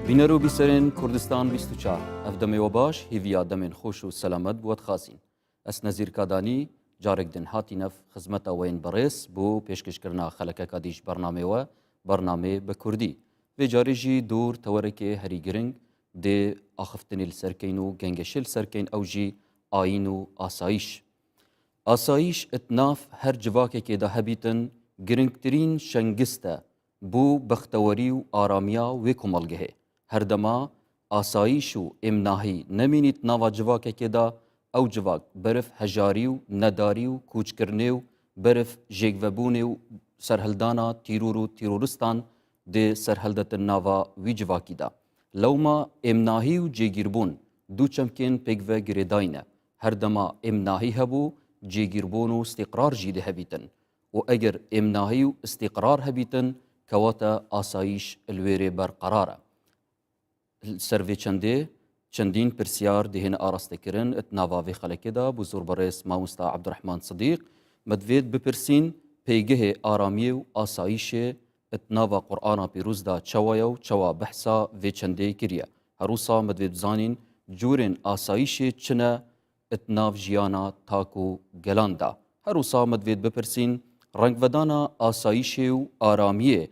بینەرو بیسەرێن کوردستان 24 ئەف دەمەوە باش هیڤیا دەمێن خۆش و سەلامەت بووەت خاسین ئەس نەزیر کادانی جارێک دن هاتی نەف خزمەتە وێن بەڕێز بۆ پێشکەشکردنا خەلەکەکە دیش بەرنامەوە بەرنامێ بە کوردی vê carê jî dûr tewerekê herî giring dê axiftinê li serkeyên û gengişê li serkeyên ew jî ayîn û asayîş. Asayîş it nav her civakekê de hebîtin giringtirîn şengist e bû bextewerî û aramiya wê komelgehê. Her dema asayîş û êmnahî nemînît nava civakekê de ew civak berif hejarî û nedarî û kûçkirinê û berif jêkvebûnê û serhildana tîrûr û tîroristan dê serheldetin nava wî civakî de. Lewma êmnahî û cêgîrbûn du çemkên pêkve girêdayî ne. Her dema êmnahî hebû cêgîrbûn û istîqrar jî dê hebîtin. û eger êmnahî û istîqrar hebîtin kewata asayîş li wêrê berqerar e. Ser vê çendê çendîn pirsyar dihêne arastekirin it nava vê xelekê de bû zûrberês mamosta Ebdurrehman Sidîq me divêt bipirsîn pêgehê aramiyê û asayîşê it nava Qur'ana pîrûz da çawa ye û çawa behsa vê çendê kiriye. Herûsa me divêt bizanîn curên asayîşê çi ne it nav jiyana tak û gelan da. Herûsa me divêt bipirsîn rengvedana asayîşê û aramiyê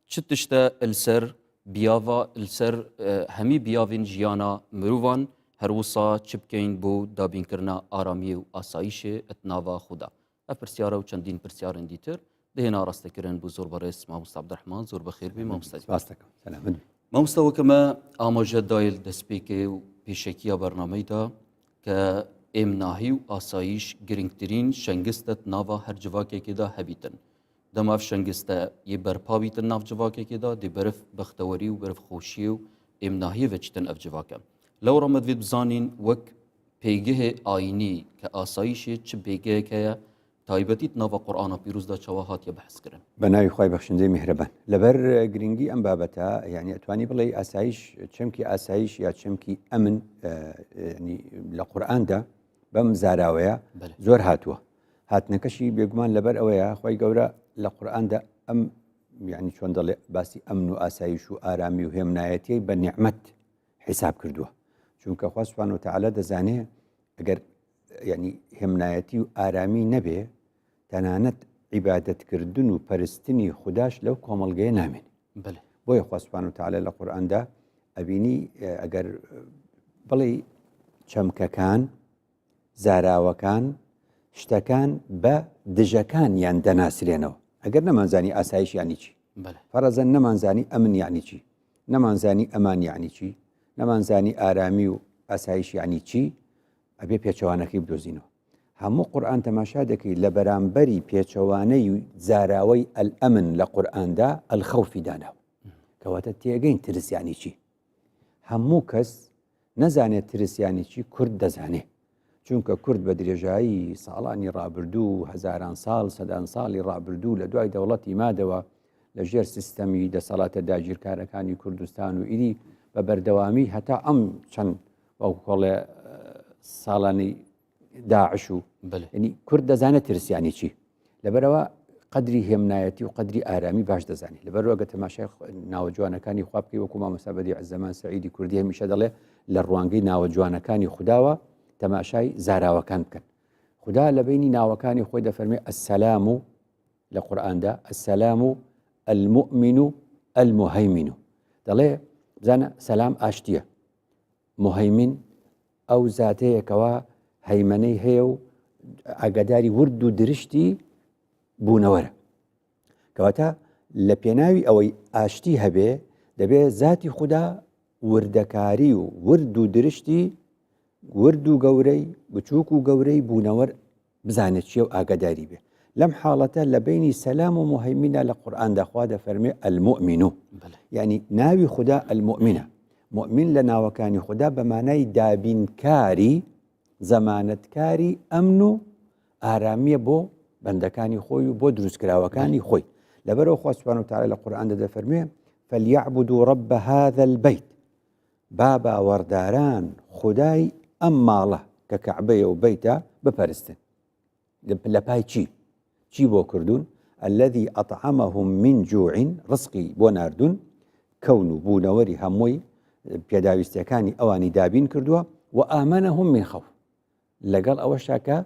çi tişte li ser biyava li ser hemî biyavên jiyana mirovan herwisa çi bikeyn bû dabînkirina aramiyê û asayîşê it nava xwe de. Ev pirsyara û çendîn pirsyarin dîtir dihêne arastekirin bû zûrberês mamosta Ebdurrehman zûr bixêr bê mamosta. Mamosta weke me amaje dayê li destpêkê û pêşekiya bernameyê de ke êmnahî û asayîş giringtirîn şengist et nava her civakekê de hebîtin. Dema ev şengist e yê berpa bîtin nav civakekê de dê berif bextewerî û berif xweşiyê û êmnahiyê veçîtin ev civak e. Lewra me divêt bizanîn wek pêgehê ayînî ke asayîşê çi pêgehek heye taybetî nava Qur'ana pîrûz da çawa hatiye behezkirin. بەناوی خی بەخشندەی میهرەبان لەبەر گرنگی ئەم بابەتە یعنی ئەتوانی بڵێ ئاسایش چەمکی ئاسایش یا چەمکی ئەمن لە قورئاندا بەم زاراوەیە زۆر هاتووە. هاتنەکەشی بێگومان لەبەر ئەوەیە خی گەورە لە قورئاندا ئەم یعنی چۆن دەڵێ باسی ئەمن و ئاسایش و ئارامی و هێمنایەتی بە نیعمەت حیساب کردووە. چونکە خوا سوبحانەهو وتەعالا دەزانێ ئەگەر یعنی هێمنایەتی و ئارامی نەبێ تەنانەت عیبادەتکردن و پەرستنی خوداش لەو کۆمەڵگەیە نامێن. بۆیە خوا سوبحانەهو وتەعالا لە قورئاندا ئەبینی ئەگەر بڵێ چەمکەکان زاراوەکان شتەکان بە دژەکانیان دەناسرێنەوە. ئەگەر نەمانزانی ئاسایش یعنی چی، فەرەزەن نەمانزانی ئەمن یعنی چی، نەمانزانی ئەمان یعنی چی، نەمانزانی ئارامی و ئاسایش یعنی چی، ئەبێ پێچەوانەکەی بدۆزینەوە. هەموو قورئان تەماشا دەکەی لە بەرامبەری پێچەوانەی زاراوەی ئەلئەمن لە قورئاندا ئەلخەوفی داناوە. کەواتە تێگەین ترس یعنی چی. هەموو کەس نەزانێت ترس یعنی چی کورد دەزانێ. چونکە کورد بە درێژایی ساڵانی ڕابردوو هەزاران ساڵ سەدان ساڵی ڕابردوو لە دوای دەوڵەتی مادەوە لە ژێر سیستەمی دەسەڵاتە داگیرکارەکانی کوردستان و ئیدی بە بەردەوامی هەتا ئەم چەند وەکوڵێ ساڵانی داعش و ینی کورد دەزانێت ترسیانی چی. لەبەرەوە قەدری هێمنایەتی و قەدری ئارامی باش دەزانێت. لەبەرەوە گە تەماشای ناوە جوانەکانی خوا بکەی وەکو مامۆستا بەدیع الزەمان سەعیدی کوردی هەمیشە دەڵێ لە ڕوانگەی ناوە جوانەکانی خوداوە تەماشای زاراوەکان بکەن. خدا لە بینی ناوەکانی خۆی دەفەرمێ ئەسسەلام و لە قورئاندا ئەسسەلام و المؤمن و المهەیمن دەڵێ بزانە سەلام ئاشتیە، مهەیمن ئەو زاتەیەکەوە هەیمەنەی هەیە و ئاگاداری ورد و درشتی بوونەوەرە. کەواتە لە پێناوی ئەوەی ئاشتی هەبێ دەبێ ذاتی خوددا وردەکاری و ورد و درشتی ورد و گەورەی بچووک و گەورەی بوونەوەر بزانێت چیە و ئاگاداری بێ. لەم حاڵەتە لە بینی سەلام و مهەیمنە لە قورئاندا خوا دەفەرمێ المؤمن یعنی ناوی خوددا المؤمنە. مؤمن لە ناوەکانی خوددا بە مانای دابینکاری زەمانەتکاری ئەمن و ئارامیە بۆ بەندەکانی خۆی و بۆ دروستکراوەکانی خۆی. لەبەرەوە خوا سوبحانەهو وتەعالا لە قورئاندا دەفەرمێ فەلیعبدوا رب هذا البيت با باوەڕداران خودای ئەم ماڵە کە کەعبەیە و بەیتە بپەرستن. لە پای چی بۆ کردوون؟ الذي أطعمهم من جوع ڕزقی بۆ ناردوون کەون و بوونەوەری هەمووی پێداویستیەکانی ئەوانی دابین کردووە و ئامەنەهم من خەوف لەگەڵ ئەوەشا کە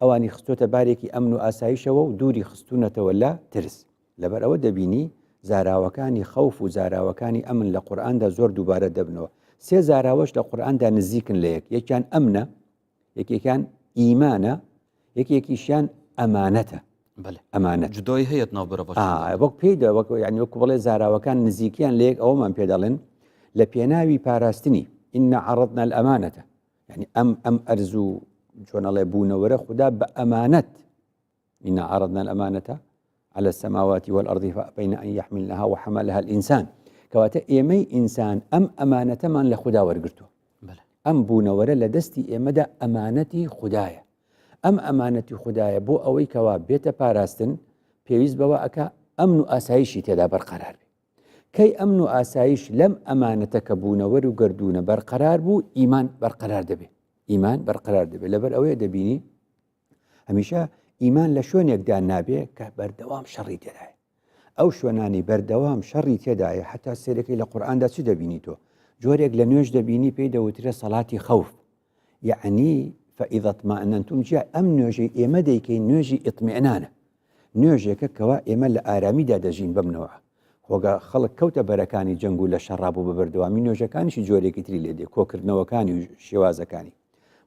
ئەوانی خستۆتە بارێکی ئەمن و ئاسایشەوە و دووری خستونەتەوە لە ترس لەبەر ئەوە دەبینی زاراوەکانی خەوف و زاراوەکانی ئەمن لە قورئاندا زۆر دووبارە دەبنەوە سێ زاراوەش لە قورئاندا نزیکن لە یەکیان ئەمنە یەکێکیان ئیمانە یەکێکیشیان ئەمانەتە ئەمانەت جودایی هەیە ناوبەرە باش وەک پێیدا یعنی وەکو بڵێ زاراوەکان نزیکیان لە یەک ئەوەمان پێ دەڵێن لە پێناوی پاراستنی إن عرضنا الأمانة يعني أم أرزو چۆن ئەڵێ بوونەوەرە خدا بە ئەمانەت إن عرضنا الأمانة على السماوات والأرض فأبين أن يحملنها وحملها الإنسان کەواتە ئێمەی ئینسان ئەم ئەمانەتەمان لە خدا وەرگرتووە ئەم بوونەوەرە لە دەستی ئێمەدا ئەمانەتی خدایە ئەم ئەمانەتی خدایە بۆ ئەوەی کەوا بێتە پاراستن پێویست بەوە ئەکا ئەمن و ئاسایشی تێدا بەرقەرار بێ کەی ئەمن و ئاسایش لەم ئەمانەتە کە بوونەوەر و گردونە بەرقەرار بوو ئیمان بەرقەرار دەبێت ئیمان بەرقەرار دەبێت لەبەر ئەوەیە دەبینی هەمیشە ئیمان لە شوێنێکدا نابێ کە بەردەوام شەڕی تێدایە ئەو شوێنانی بەردەوام شەڕی تێدایە حتا سێرەکەی لە قورئاندا چی دەبینی تۆ جۆرێک لە نوێژ دەبینی پێی دەوترێ سەڵاتی خەوف یعنی فإذا اطمأننتم جا ئەم نوێژەی ئێمە دەیکەین نوێژی ئیطمئنانە نوێژێکە کەوا ئێمە لە ئارامیدا دەژین بمنەوە خۆگە خەڵک کەوتە بەرەکانی جەنگ و لە شەڕابوو بە بەردەوامی نوێژەکانیشی جۆرێکی تری لێدێ کۆکردنەوەکانی و شێوازەکانی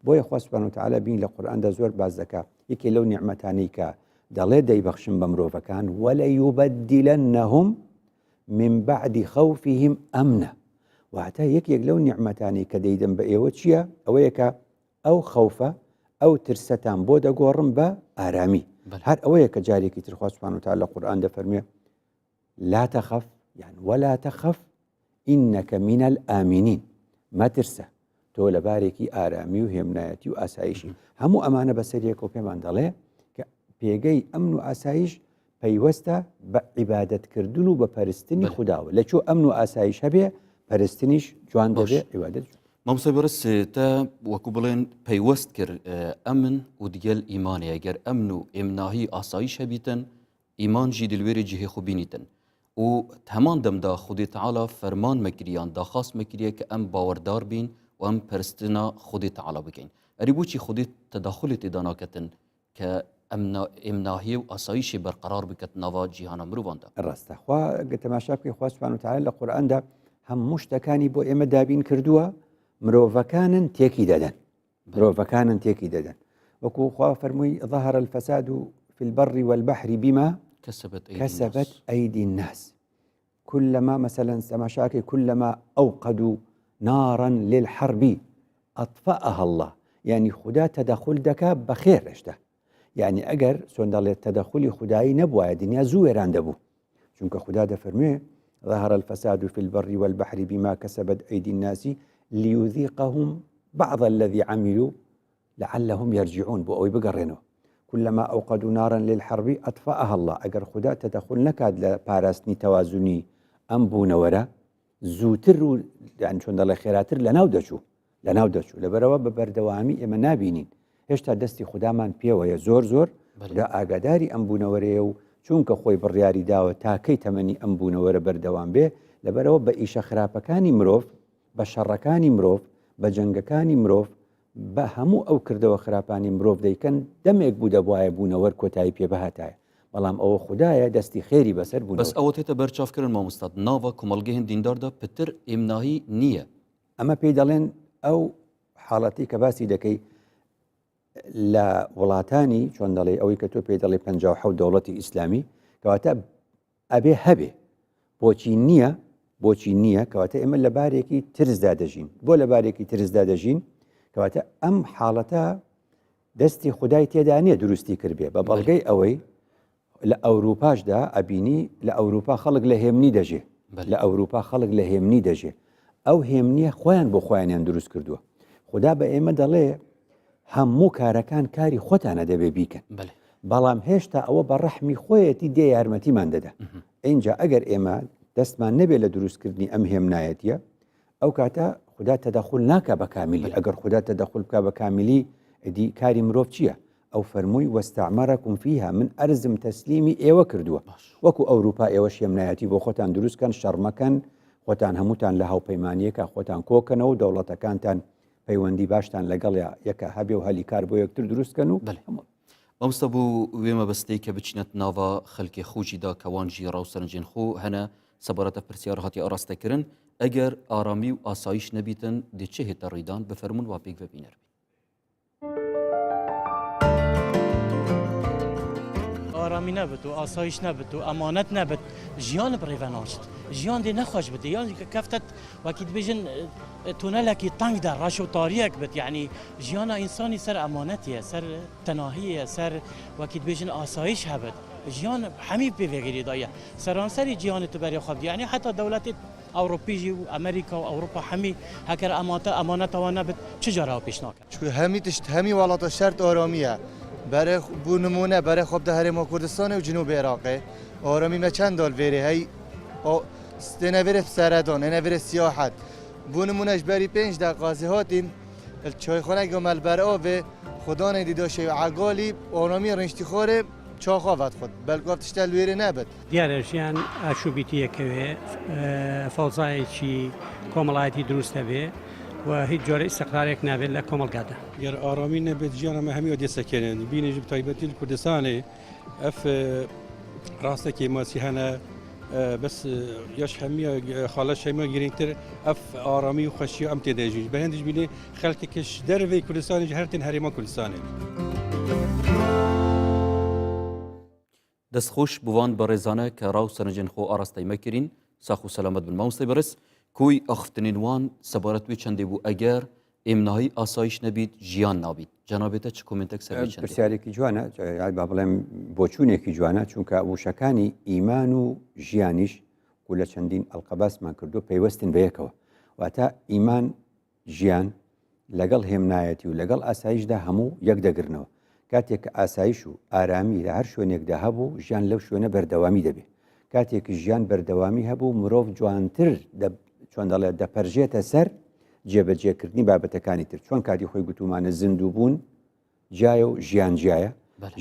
بۆیە خوا سوبحانەهو وتعالە بین لە قورئاندا زۆر باز دەکا یەکێ لەو نیعمەتانەی کە دەڵێ دەیبەخشم بە مرۆڤەکان وەلەیوبەدیلەنەهم من بعد خوفهم ئەمنە واتە یەکێک لەو نیعمەتانی کە دەیدەم بە ئێوە چییە ئەوەیە کە ئەو خەوفە ئەو ترسەتان بۆ دەگۆڕم بە ئارامی هەر ئەوەیە کە جارێکی تر خوا سوبحانەهو وتعالە لە قورئان دەفەرمێ لا تخف يعني ولا تخف إنك من الآمنين ما ترسى تۆ لە بارێکی ئارامی و هێمنایەتی و ئاسایشی هەموو ئەمانە بەسەریەک و پێمان دەڵێ کە پێگەی ئەمن و ئاسایش پەیوەستە بە عیبادەتکردن و بە پەرستنی خودداوە لەچۆ ئەمن و ئاسایش هەبێ پەرستنیش جوان دەبێ عیبادەت مامۆستا بەڕێز تا وەکو بڵێن پەیوەست کرد ئەمن و دیگەل ئیمانە ئەگەر ئەمن و ئێمناهی ئاسایش هەبیتن ئیمان جی دلوێری جیهێ خو بینیتن و هەمان دەمدا خودی تعالی فەرمان مەکریان داخواست مەکریە کە ئەم باوەڕدار بین و ئەم پەرستنا خودی تعالی بکەین ئەری بۆچی خودی تەداخلی تێدا ناکەتن کە ئێمناهی و ئاسایشی بەرقەرار بکەت ناوا جیهانە مرۆڤاندا ڕاستە خوا تەماشا بکەی خوا سوبحانەهو وتعالە لە قورئاندا هەموو شتەکانی بۆ ئێمە دابین کردووە مرۆڤەکانن تێکی دەدەن مرۆڤەکانن تێکی دەدەن وەکو خوا فەرمووی ظهر الفساد في البر والبحر بما كسبت أيدي الناس كلما مثلا تماشاكي كلما أوقدوا نارا للحرب أطفأها الله يعني خدا تدخل دكا بخير رشته يعني أجر سوندال التدخل خداي نبوة دنيا زويران دبو چونك خدا دفرمي ظهر الفساد في البر والبحر بما كسبت أيدي الناس ليذيقهم بعض الذي عملوا لعلهم يرجعون بو أو بقرينه كلما أوقدوا نارا للحرب أطفأها الله أجر خدا تدخل نكاد لبارستني توازني أم بونورا زوتر يعني شون الله خيراتر لناو دشو لبروا ببردوامي إما نابينين هشتا دستي خدا من بيوه زور زور دا آقاداري أم بونورا چونکە خۆی بڕیاری داوە تاکەی تەمەنی ئەم بوونەوەرە بەردەوام بێ لەبەرەوە بە ئیشە خراپەکانی مرۆڤ بە شەڕەکانی مرۆڤ بە جەنگەکانی مرۆڤ بە هەموو ئەو کردەوە خراپانی مرۆڤ دەیکەن دەمێک بوو دەبوایە بوونەوەر کۆتایی پێ بەهاتایە بەڵام ئەوە خوددایە دەستی خێری بەسەر بوون بەس ئەوە تێتە بەرچاوکردن مامۆستا ناوە کۆمەڵگەی دینداردا پتر ئێمناهی نییە ئەمە پێی دەڵێن ئەو حاڵەتی کە باسی دەکەی لە وڵاتانی چۆن دەڵێ ئەوەی کە تۆ پێی دەڵێ 57 دەوڵەتی ئیسلامی کەواتە ئەبێ هەبێ بۆچی نییە کەواتە ئێمە لە بارێکی ترسدا دەژین بۆ لە بارێکی ترسدا دەژین کەواتە ئەم حاڵەتە دەستی خودای تێدا نییە دروستی کردبێ بە بەڵگەی ئەوەی لە ئەوروپاشدا ئەبینی لە ئەوروپا خەڵک لە هێمنی دەژێ لە ئەوروپا خەڵک لە هێمنی دەژێ ئەو هێمنیە خۆیان بۆ خۆیانیان دروست کردووە خدا بە ئێمە دەڵێ هەموو کارەکان کاری خۆتانە دەبێ بیکەن بەڵام هێشتا ئەوە بە ڕەحمی خۆیەتی دێ یارمەتیمان دەدا اینجا ئەگەر ئێمە دەستمان نەبێت لە دروستکردنی ئەم هێمنایەتیە ئەو کاتە خدا تەدەخل ناکە بە کامیلی ئەگەر خدا تەدەخل بکە بە کامیلی ئیدی کاری مرۆڤ چییە ئەو فەرمووی وەستەعمەرەکم فیها من ئەرزم تەسلیمی ئێوە کردووە وەکو ئەوروپا ئێوە هێمنایەتی بۆ خۆتان دروستکەن شەڕ مەکەن خۆتان هەمووتان لە هاوپەیمانیەکە خۆتان کۆکەنەوە و دەوڵەتەکانتان پەیوەندی باشتان لەگەڵ یەکە هەبێ و هەلیکار بۆ یەکتر دروستکەن و ئەمستا بوو وێمە بەستەی کە بچینەت ناوە خەلکی خۆشیدا کەوانژی ڕاوسەرنجین خۆ هەنە سەبارەتە پرسیار هاتی ئاراستەکردن ئەگەر ئارامی و ئاسایش نەبیتن دێچێ هێتە ڕێدان بفەرمون وا پێک ببینەر آرامی نبود و آسایش نبود و امانت نبود ژیان بڕێوە ناچێت ژیان دێ نەخۆش بێت یان کەفتت وەکی دبێژن تونەلێکی تەنگ در ڕەش و تاریەک بێت یعنی ژیانە ئینسانی سەر ئەمانەتیە سەر تەناهیە سەر وەکی دبێژن ئاسایش هەبێت ژیان هەمی پێوێگریدایە سەرانسەری جیهانی تو بەری خۆ یعنی حتا دەوڵەتی ئەوروپیژی و ئەمریکا و ئەوروپا هەمی هەکەر ئەمانەتەوە نەبێت چ جاراوە پێش ناکەن هەمی تشت هەمی وڵاتە شەرت ئارامیە برای بو نمونه برای خود ده هرم کردستان و جنوب عراقه آرامی ما چند دال وره هی استنوره سردان نوره سیاحت بو نمونهش بری 5 دقیقه هاتین چایخانه گمل برا و خدا ندیداشه و عقالی آرامی رنجتی خوره چاخاوت خود بلکه افتشتل وره نبود دیارشیان اشوبیتیه که فوزای چی کاملایتی درسته به و هیچ جور استقرارێک نابێت لە کۆمەڵگادا گەر ئارامی نەبێت ژیانەمە هەمیوە دێسەکەێنن بینێژ تایبەتی کوردستانê ئەف ڕاستێکی ماسی هەنە بەس یاش هەمیە خاڵەش هەمیە گرنگتر ئەف ئارامی و خەشی ئەم تێدەژیش بە هەندیش بینێ خەڵکێکش دەرەوەی کوردستانی هەرتن هەرێما کوردستانê دەستخۆش بوان بە ڕێزانە کە ڕاو سەرنجین خۆ ئاراستەی مەکردین ساخ و سەلامەت بن مامۆستای بەرز کوی ئەخفتنین وان سەبارەت وێ چەندێ بوو ئەگەر ئێمنایی ئاسایش نەبیت ژیان نابیت جەنابێتە چ کۆمنتێک سەر پرسیارێکی جوانە با بڵێم بۆچوونێکی جوانە چونکە وشەکانی ئیمان و ژیانیش و لە چەندین ئەڵقەباسمان کردو پەیوەستن بە یەکەوە واتە ئیمان ژیان لەگەڵ هێمنایەتی و لەگەڵ ئاسایشدا هەموو یەک دەگرنەوە کاتێک کە ئاسایش و ئارامی لە هەر شوێنێکدا هەبوو ژیان لەو شوێنە بەردەوامی دەبێت کاتێک ژیان بەردەوامی هەبوو مرۆڤ جوانتر چۆن دەڵێت دەپەرژێتە سەر جێبەجێکردنی بابەتەکانی تر چۆن کاتی خۆی گوتومانە زیندوو بوون جایە و ژیان جایە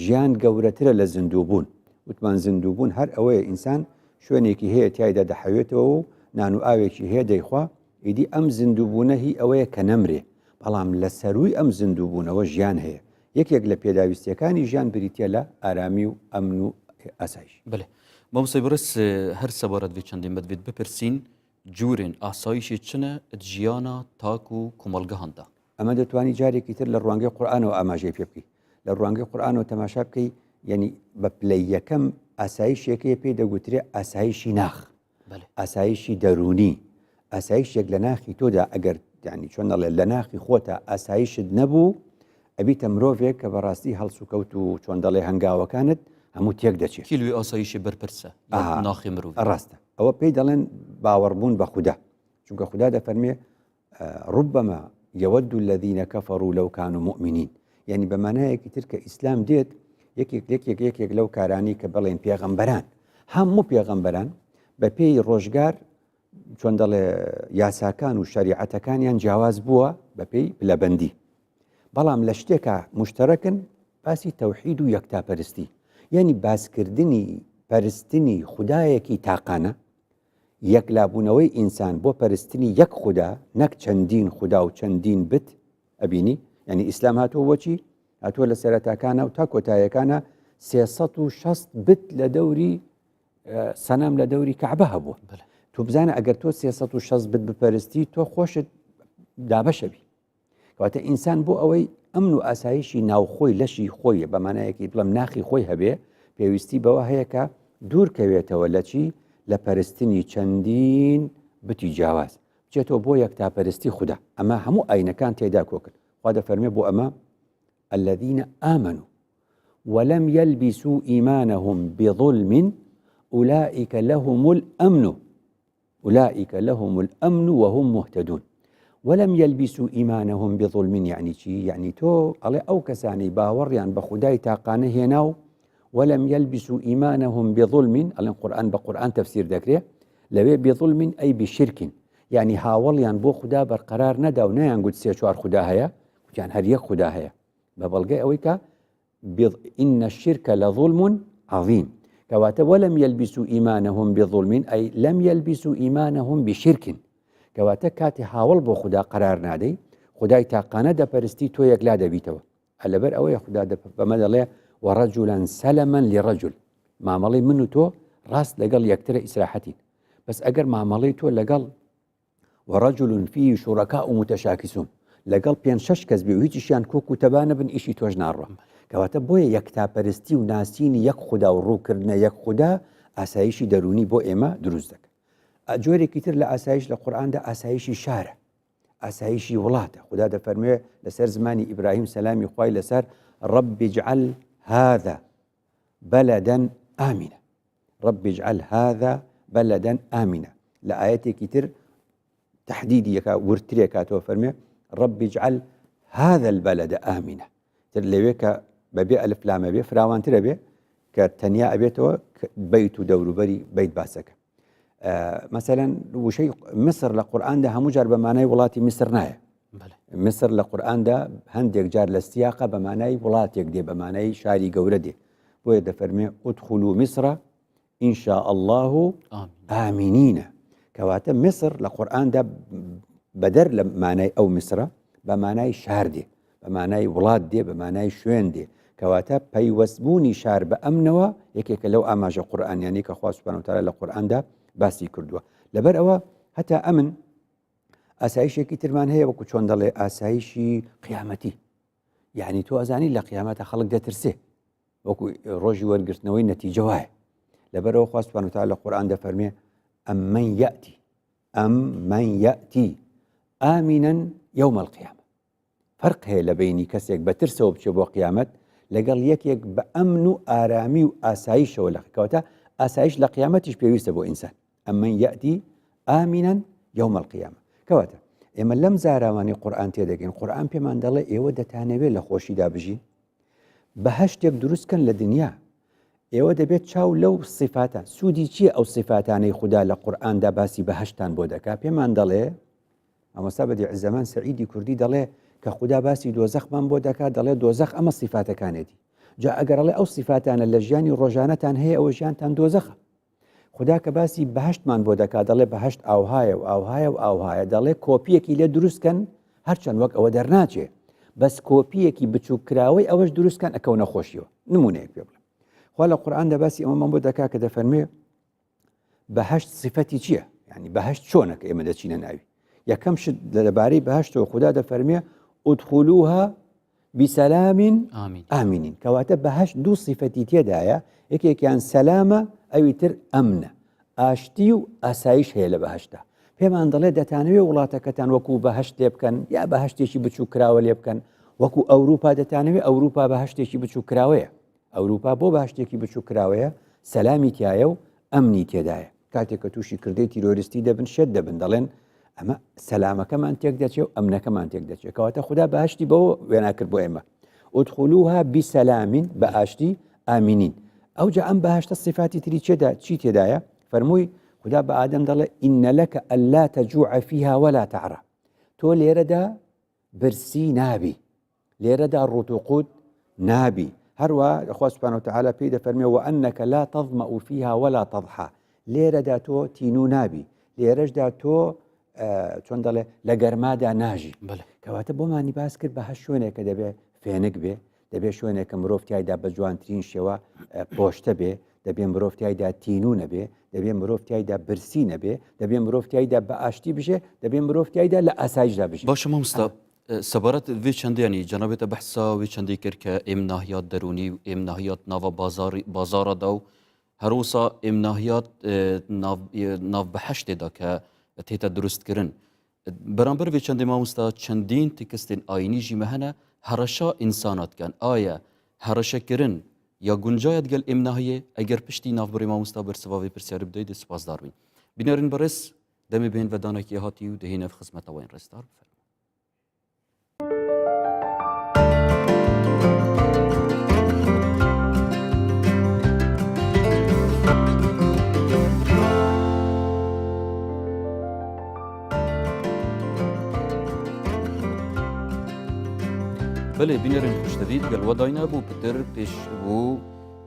ژیان گەورەترە لە زیندوو بوون وتمان زیندوو بوون هەر ئەوەیە ئینسان شوێنێکی هەیە تایدا دەحەوێتەوە و نان و ئاوێکی هەیە دەیخوا ئیدی ئەم زیندوو بوونە هی ئەوەیە کە نەمرێ بەڵام لە سەروی ئەم زیندوو بوونەوە ژیان هەیە یەکێک لە پێداویستیەکانی ژیان بریتە لە ئارامی و ئەمن و ئاسایش بڵێ مامۆستای بەرز هەر سەبارەت بێ چەندین بەدوێت بپرسین جورên ئاسایشی چنە ژیانە تاک و کۆمەڵگەهاندا ئەمە دەتوانی جارێکی تر لە ڕوانگەی قورئانەوە ئاماژەی پێ بکەی لە ڕوانگەی قورئانەوە تەماشا بکەی یعنی بە پلەی یەکەم ئاسایشێکەیە پێی دەگوترێ ئاسایشی ناخ ئاسایشی دەرونی ئاسایشێک لە ناخی تۆدا ئەگەر یعنی چۆن دەڵێ لە ناخی خۆتە ئاسایشت نەبوو ئەبیتە مرۆڤێک کە بەڕاستی هەڵس و کەوت و چۆن دەڵێ هەنگاوەکانت هەموو تێک دەچێت کیلوی ئاسایشی بەرپرسە ناخی مرۆڤ ڕاستە ئەوە پێی دەڵێن باوەڕبوون بە خوددا چونکە خوددا دەفەرمێ ڕبما يود الذين كفروا لو كانوا مؤمنين يعني بمعنایەکی تر کە ئیسلام دێت یەکێک لەو کارانی کە بڵێن پێغەمبەران هەموو پێغەمبەران بە پێی ڕۆژگار چۆن دەڵێ یاساکان و شەریعەتەکانیان جیاواز بووە بە پێی پلەبەندی بەڵام لە شتێکە مشتەرەکن باسی تەوحید و یەکتاپەرستی یعنی باسکردنی پەرستنی خودایەکی تاقانە یەکلابوونەوەی ئینسان بۆ پەرستنی یەک خوددا نەک چەندین خوددا و چەندین بت ئەبینی یعنی ئیسلام هاتووە بۆچی هاتووە لە سەرەتاکانە و تا کۆتاییەکانە 360 بت لە دەوری سەنام لە دەوری کەعبە هەبووە تۆ بزانە ئەگەر تۆ 360 بت بپەرستی تۆ خۆشت دابەشەبی کەواتە ئینسان بۆ ئەوەی ئەمن و ئاسایشی ناوخۆی لەشی خۆی بەمانایەکی بڵم ناخی خۆی هەبێ پێویستی بەوە هەیە کە دوورکەوێتەوە لە چی لە پەرستنی چەندین بتی جیاواز بچێتەوە بۆ یەکتاپەرستی خوددا ئەمە هەموو ئاینەکان تێدا کۆکرد خوا دەفەرمێ بۆ ئەمە الذين آمنوا ولم يلبسوا إيمانهم بظلم أولئك لهم الأمن وهم مهتدون ولم يلبسوا إيمانهم بظلم يعني چی يعني تۆ ئەڵێ ئەو کەسانی باوەڕیان بە خودای تاقانە هێناو ولم يلبسوا إيمانهم بظلم ئەڵێن قورآن بە قورآن تەفسیر دەکرێ لەوێ بظلم أي بشرك يعني هاوڵیان بۆ خوددا بەرقەرار نەدا و نەیان گوت 3-4 خوددا هەیە گوتیان هەر یەک خوددا هەیە بە بەڵگەی ئەوەی کە إن الشرك لظلم عظيم کەواتە وەلەم یەلبیسوا ئیمانەهم بظڵمین ئەی لەم یەلبیسوا ئیمانەهم بشرکن کەواتە کاتی هاوڵ بۆ خوددا قەرار نادەی خدای تاقانە دەپەرستی تۆ یەکلا دەبیتەوە لەبەر ئەوەیە خوددا بەمە دەڵێ وەڕەجولان سەلەمەن لڕەجول مامەڵی من و تۆ ڕاست لەگەڵ یەکترە ئیسراحەتین بەس ئەگەر مامەڵی تۆ لەگەڵ وەڕەجول فیه شوڕەکاء متشاکسون لەگەڵ 5-6 کەس بێ و هیچیشیان کۆک و تەبانە بن ئیشی تۆش ناڕۆ کەواتە بۆیە یەکتاپەرستی و ناسینی یەک خوددا و ڕووکردنە یەک خوددا ئاسایشی دەرونی بۆ ئێمە دروست دەکات جۆرێکی تر لە ئاسایش لە قورئاندا ئاسایشی شارە ئاسایشی وڵاتە خوددا دەفەرموێ لەسەر زمانی ئیبراهیم سەلامی خوای لەسەر رب اجعل هذا بلدا آمنا رب اجعل هذا بلدا آمنا لە ئاەتێکی تر تحديدي ورتري كاتو فرمي رب اجعل هذا البلد آمنا تر لويك ببيع ألف لام بي فراوان تر بي كتنيا أبيتو بيت دور بري بيت باسك مثلا وشيء مصر لقرآن ده همجر بمعنى ولاتي مصر نايا مصر لقرآن ده هندك جار للسياقة بمعنى ولاتي دي بمعنى شاري قوردي ويدا فرمي ادخلوا مصر إن شاء الله آمنين كواتا مصر لقرآن ده بدر لمعنى أو مصر بمعنى شار دي بمعنى ولاد دي بمعنى شوين دي كواتا بيوسبوني شار بأمنوا يكيك لو أماج القرآن يعني كخوا سبحانه وتعالى لقرآن ده باسي كردوا لبر أوا حتى أمن أسايشي كتير من هي وكو چون دلي أسايشي قيامتي يعني تو أزاني لقيامات خلق ده ترسيه وكو روجي ورقرتنوي نتيجة واحد لبر أوا خوا سبحانه وتعالى القرآن ده فرميه أم من يأتي آمنا يوم القيامة فرق هي لبيني كسيك بترسو بشبو قيامت لقال يك بأمن آرامي وآسايش ولا كوتا آسايش لقيامتش بيويس بو إنسان أم من يأتي آمنا يوم القيامة كوتا إما لم زارواني قرآن تيدقين قرآن بيمان دالي إيوه دتانوي لخوشي دابجين بهشتك دروس كان لدنيا ئێوە دەبێت چاو لەو صفاتە سوودی چیە ئەو صفاتانەی خوددا لە قورئاندا باسی بەهەشتان بۆ دەکا پێمان دەڵێ ئەمەستا بەدیع زەمان سەعیدی کوردی دەڵێ کە خوددا باسی دۆزەخمان بۆ دەکات دەڵێ دۆزەخ ئەمە صفاتەکانێتی جا ئەگەڕڵێ ئەو صفاتانە لە ژیانی ڕۆژانەتان هەیە ئەوە ژیانتان دۆزەخە خوددا کە باسی بەهەشتمان بۆ دەکات دەڵێ بەهەشت ئاوهایە و ئاوهایە و ئاوهایە دەڵێ کۆپیەکی لێ دروستکەن هەرچەند وەک ئەوە دەرناچێ بەس کۆپیەکی بچووکراوەی ئەوەش دروستکەن ئەکەونە خۆشیەوە نمونەیەک پێ بڵێ خوا لە قورئان دەباسی ئەمە من بۆ دەکا کە دەفەرمێ بەهەشت صفەتی چییە؟ یعنی بەهەشت چۆنە کە ئێمە دەچینە ناوی یەکەم شت لەبارەی بەهەشتەوە خوددا دەفەرمێ ادخلوها بسلام آمنين کەواتە بەهەشت دوو صفەتی تێدایە یەکێکیان سەلامە ئەوی تر ئەمنە ئاشتی و ئاسایش هەیە لە بەهەشتا پێمان دەڵێ دەتانەوێ وڵاتەکەتان وەکو بەهەشت لێ بکەن یا بەهەشتێکی بچوو کراوە لێ بکەن وەکو ئەوروپا دەتانەوێ ئەوروپا بەهەشتێکی بچوو کراوەیە ئەوروپا بۆ باشتێکی بچوو کراوەیە سەلامی تایە و ئەمنی تێدایە کاتێک کە تووشی کردەی تیرۆریستی دەبن شێت دەبن دەڵێن ئەمە سەلامەکەمان تێک دەچێت و ئەمنەکەمان تێک دەچێت کەواتە خوددا بەهەشتی بەوە وێناکرد بۆ ئێمە ادخلوها بسلامین بە ئاشتی ئامینین ئەوجا ئەم بەهەشتە صفاتی تری چی تێدایە فەرمووی خوددا بە ئادەم دەڵێ ئین لەکە ئەللا تەجوع فیها ولا تعرە تۆ لێرەدا برسی نابی لێرەدا ڕوت و قوت نابی هەروە خوا سبحانه وتعالى پێی دەفەرمێ وأنك لا تظمأ فيها ولا تضحى لێرەدا تۆ تینوو نابی لێرەشدا تۆ چۆن دەڵێ لە گەرمادا ناژی کەواتە بۆمانی باس کرد بە هەر شوێنێکە دەبێ فێنک بێ دەبێ شوێنێکە مرۆڤ تایدا بە جوانترین شێوە پۆشتە بێ دەبێ مرۆڤ تایدا تینوو نەبێ دەبێ مرۆڤ تایدا برسی نەبێ دەبێ مرۆڤ تایدا بە ئاشتی بژێ دەبێ مرۆڤ تایدا لە ئاسایشدا بژێ باشە مامۆستا سەبارەت وێ چەندیانی جەنابێتە بەحسا وێ چەندی کرد کە ئێم ناهیات دەرونی و ئێم ناهیات ناوە بازارەدا و هەروسا ئێم ناهیات ناو بەهەشتێدا کە تێتە دروستکردن بەرامبەر وێ چەندی مامۆستا چەندین تکستین ئاینیژی مە هەنە هەرەشا ئینساناتکەن ئایا هەرەشەکردن یا گونجایەت گەل ئێم ناهیە ئەگەر پشتی ناوبەری مامۆستا بەرسەواوی پرسیاری بدەیت سپاسدار بین بینەرین بەڕێز دەمێ بێن بەدانێکی هاتی و دەهێنە خزمەتەوەین ڕێستار بله بینەرین خوشتەویت گەلوەدای نەبوو پتر پێش بوو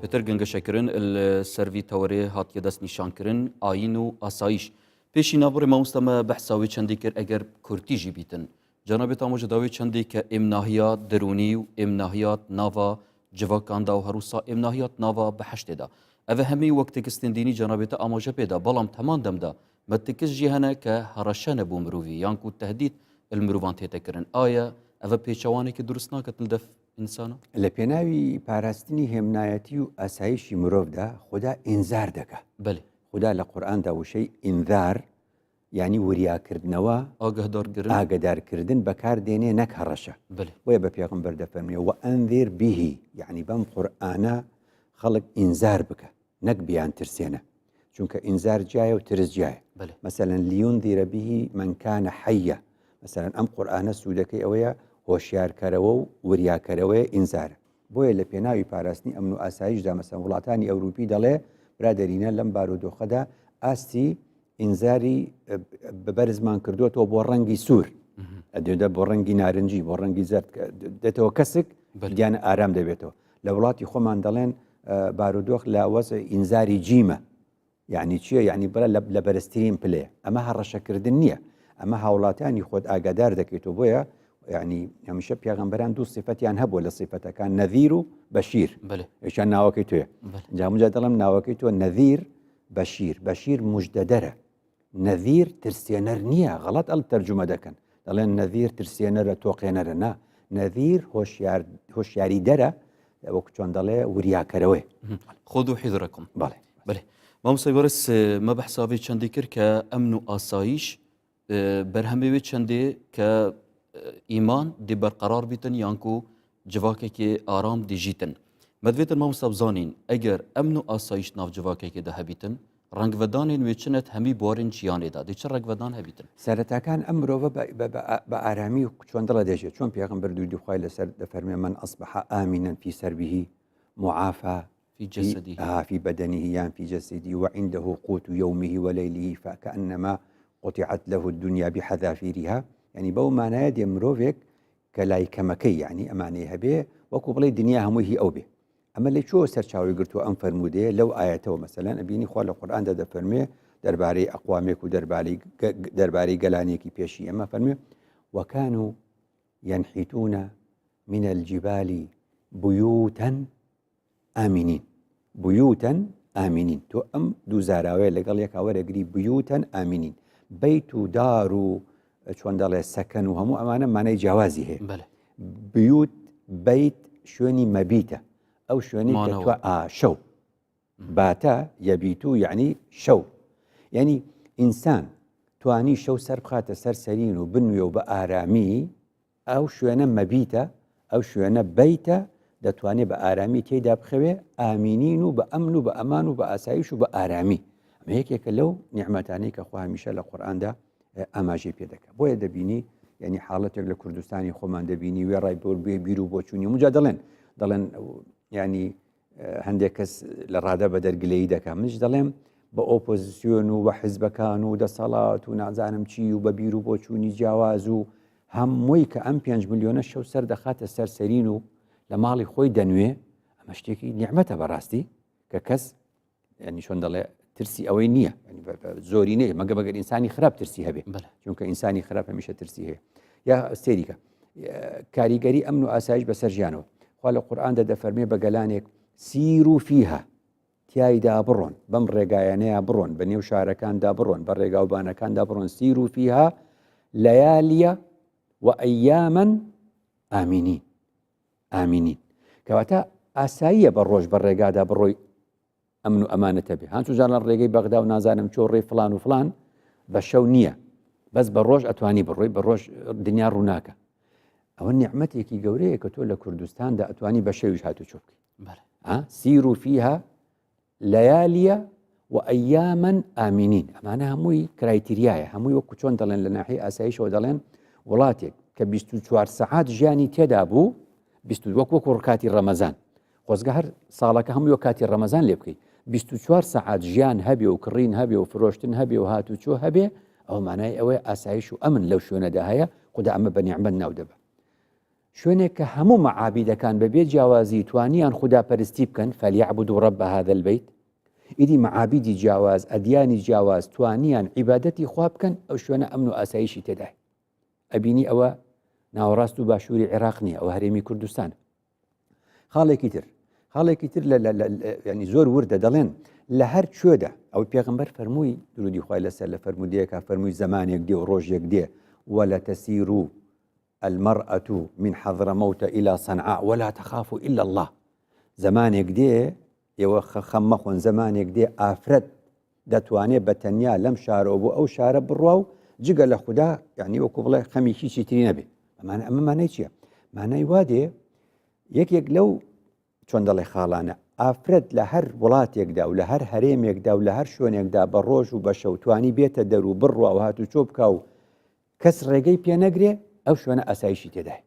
پتر گنگشکرین السروی توری هاتیه دست نیشانکرین آین و آسایش پیشی نابور مامستما بحثاوی چندی کر اگر کرتی جی بیتن جناب تاموج داوی چندی که امناهیات درونی و امناهیات ناوا جواکاندا و هروسا امناهیات ناوا بحشت دا اوه همی وقت کستندینی جناب تا آموجه پیدا بالام تمام دم دا متکس جهنه که هرشان بو مروی یانکو تهدید المروان تکرن آیا اوه پیچوانی که درست ناکتن دف انسانو لە پێناوی پاراستنی هێمنایەتی و ئاسایشی مرۆڤدا خدا ئینزار دەکات. بله خدا لە قورئاندا وشەی ئینذار یعنی وریاکردنەوە ئاگدارکردن بەکاردێنێ نەک هەڕەشە. بله بۆیە بە پێغەمبەر دەفەرمێ وەئەنذیر بیهی یعنی بەم قورئانە خەڵک ئینزار بکە نەک بیان ترسێنە چونکە ئینزار جایە و ترس جایە. بله مثلەن لیونذیرە بیهی من کانە حەیە مثلەن ئەم قورئانە سوودەکەی ئەوەیە هۆشیارکەرەوە و وریاکەرەوەی ئینزارە. بۆیە لە پێناوی پاراستنی ئەمن و ئاسایشدا مەسەن وڵاتانی ئەوروپی دەڵێ برادەرینە لەم بارودۆخەدا ئاستی ئینزاری بەبەرزمان کردوێتەوە بۆ ڕەنگی سوور ئەدێدا بۆ ڕەنگی نارنجی بۆ ڕەنگی زەرد دێتەوە کەسک دیانە ئارام دەبێتەوە. لە وڵاتی خۆمان دەڵێن بارودۆخ لە وەزە ئینزاری جیمە یعنی چییە یعنی بەرە لە بەرزترین پلێ ئەمە هەڕەشەکردن نییە ئەمە هاوڵاتیانی خۆت ئاگادار دەکەیتەوە. بۆیە يعني هەمیشە پیاغەمبەران دوو صفەتیان هەبووە لە صفەتەکان نەذیر و بەشیر یەکیان ناوەکەی تۆیە جا دەڵم ناوەکەی تۆ نەذیر بەشیر موژدەدەرە نەذیر ترسێنەر نییە غەڵەت ئەڵ تەرجمە دەکەن دەڵێن نەذیر ترسێنەرە تۆقێنەرە نا نەذیر هۆشیاری دەرە وەکو چۆن دەڵێ وریاکەرەوەی خودو حیدرەکم. بەڵێ بله مامۆسای بەرز مە بەحساوی چەندی کرد کە ئەمن و ئاسایش بەرهەمەوێت چەندێ کە ایمان دی برقرار بیتن یانکو جواکه که آرام دی جیتن مدویتن ما مستبزانین اگر امن و آسایش ناف جواکه که ده هبیتن رنگ ودانین ویچنت همی بارین چیانه ده دی چه رنگ ودان هبیتن سەرەتاکان ئەم مرۆڤە بە ئارامی و چۆن دڵە دەژێت چۆن پێغەمبەر دوودی خوای لەسەر دەفەرمێ من أصبح آمنا في سربه معافى في جسده في بدنه يعني في جسده وعنده قوت يومه وليله فكأنما قطعت له الدنيا بحذافيرها يعني بەو مانایە دێ مرۆڤێک کە لای کەمەکەی یعنی ئەمانەی هەبێ وەکو بڵێ دنیا هەمووی هی ئەو بێ ئەمە لە چۆ سەرچاوی گرتووە ئەم فەرمودەیە لەو ئاەتەوە مەسەلەن ئەبینی خوا لە قورئاندا دەفەرمێ دەربارەی ئەقوامێک و دەربارەی گەلانێکی پێشی ئەمە فەرمێ وەکانوا ينحتون من الجبال بيوتا آمنين تۆ ئەم دوو زاراوەیە لەگەڵ یەکا وەرەگری بيوتا آمنين بەیت و دار و چۆن دەڵێ سەکەن و هەموو ئەمانە مانای جیاوازی هەیە. بیوت بەیت شوێنی مەبیتە ئەو شوێنی کە شەو باتە یەبیتو یعنی شەو یعنی ئینسان توانی شەو سەر بخاتە سەر سەرین و بنوێ و بە ئارامی ئەو شوێنە مەبیتە ئەو شوێنە بەیتە دەتوانێت بە ئارامی تێیدا بخەوێ ئامینین و بە ئەمن و بە ئەمان و بە ئاسایش و بە ئارامی ئەمە یەکێکە لەو نیعمەتانەی کە خوا هەمیشە لە قورئاندا ئاماژەی پێ دەکات. بۆیە دەبینی یعنی حاڵەتێک لە کوردستانی خۆمان دەبینی وێڕای بێ بیر و بۆچوونی وجا دەڵێن ینی هەندێک کەس لە ڕادە بە دەرگلەیی دەکات منش دەڵێم بە ئۆپۆزیسیۆن و بە حیزبەکان و دەسەڵات و نازانم چی و بە بیر و بۆچوونی جیاواز و هەمووی کە ئەم 5 ملیۆنە شەو سەر دەخاتە سەرسەرین و لە ماڵی خۆی دەنوێ ئەمە شتێکی نیعمەتە بەڕاستی کە کەس ینی چۆن دەڵێ ترسی ئەوەی نییە زۆری نەیە مەگە بەگەر ئینسانی خراپ ترسی هەبێ چونکە ئینسانی خراپ هەمیشە ترسی هەیە یا سێریکە کاریگەری ئەمن و ئاسایش بەسەر ژیانەوە خوا لە قورئاندا دەفەرمێ بە گەلانێک سیروا فیها تیایدا بڕۆن بەم ڕێگایانەیە بڕۆن بە نێو شارەکاندا بڕۆن بە ڕێگاوبانەکاندا بڕۆن سیروا فیها لەیالیە وئەیاما ئامینین کەواتە ئاساییە بە ڕۆژ بە ڕێگادا بڕۆی ئەمن و ئەمانەتە بێ هەندوو جار لە ڕێگەی بەغدا و نازانم چۆ ڕێی فلان و فلان بە شەو نییە بەس بە ڕۆژ ئەتوانی بڕۆی بە ڕۆژ دنیا ڕووناکە ئەوە نیعمەتێکی گەورەیە کە تۆ لە کوردستاندا ئەتوانی بە شەویش هاتو چۆ بکەی سیروا فیها لەیالیە وئەیاما ئامینین ئەمانە هەمووی کرایتریایە هەمووی وەکو چۆن دەڵێن لە ناحیەی ئاسایشەوە دەڵێن وڵاتێک کە 24 سەعات ژیانی تێدا بوو وەکو ڕکاتی ڕەمەزان خۆزگە هەر ساڵەکە هەمووی وە کاتی ڕەمەزان لێ بکەیت 24 سەعات ژیان هەبێ و کڕین هەبێ و فرۆشتن هەبێ و هاتوچۆ هەبێ ئەو مانای ئەوەی ئاسایش و ئەمن لەو شوێنەدا هەیە خدا ئەمە بە نیعمەت ناو دەبە شوێنێک کە هەموو مەعابیدەکان بەبێ جیاوازی توانیان خوداپەرستی بکەن فەلیعبودوا رەب هذا البەیت ئیدی مەعابیدی جیاواز ئەدیانی جیاواز توانیان عیبادەتی خوا بکەن ئەو شوێنە ئەمن و ئاسایشی تێدای ئەبینی ئەوە ناوەڕاست و باشووری عێراق نییە ئەوە هەرێمی کوردستان خاڵێکی تر ینی زۆر وردە دەڵێن لە هەر کوێدا ئەو پێغمبەر فەرمووی درودی خوای لەسەر لە فەرمودەیەکە فەرمووی زمانێک دێ و ڕۆژێک دێ ولا تسير المرأة من حضرموت إلى صنعاء ولا تخاف إلا الله زمانێک دێ ئێوە خەممەخۆن زمانێک دێ ئافرەت دەتوانێت بە تەنیا لەم شارەوە بۆ ئەو شارە بڕوا و جگە لە خوددا یعنی وەکو بڵێ خەمی هیچی تری نەبێ ئەمە مانای چییە؟ مانای وا دێ یەکێک لەو چۆن دەڵێ خاڵانە ئافرەت لە هەر وڵاتێکدا و لە هەر هەرێمێکدا و لە هەر شوێنێکدا بە ڕۆژ و بە شەوتوانی بێتە دەرو بڕوا و هات و چۆ بکە و کەس ڕێگەی پێ نەگرێ ئەو شوێنە ئاسایشی تێدای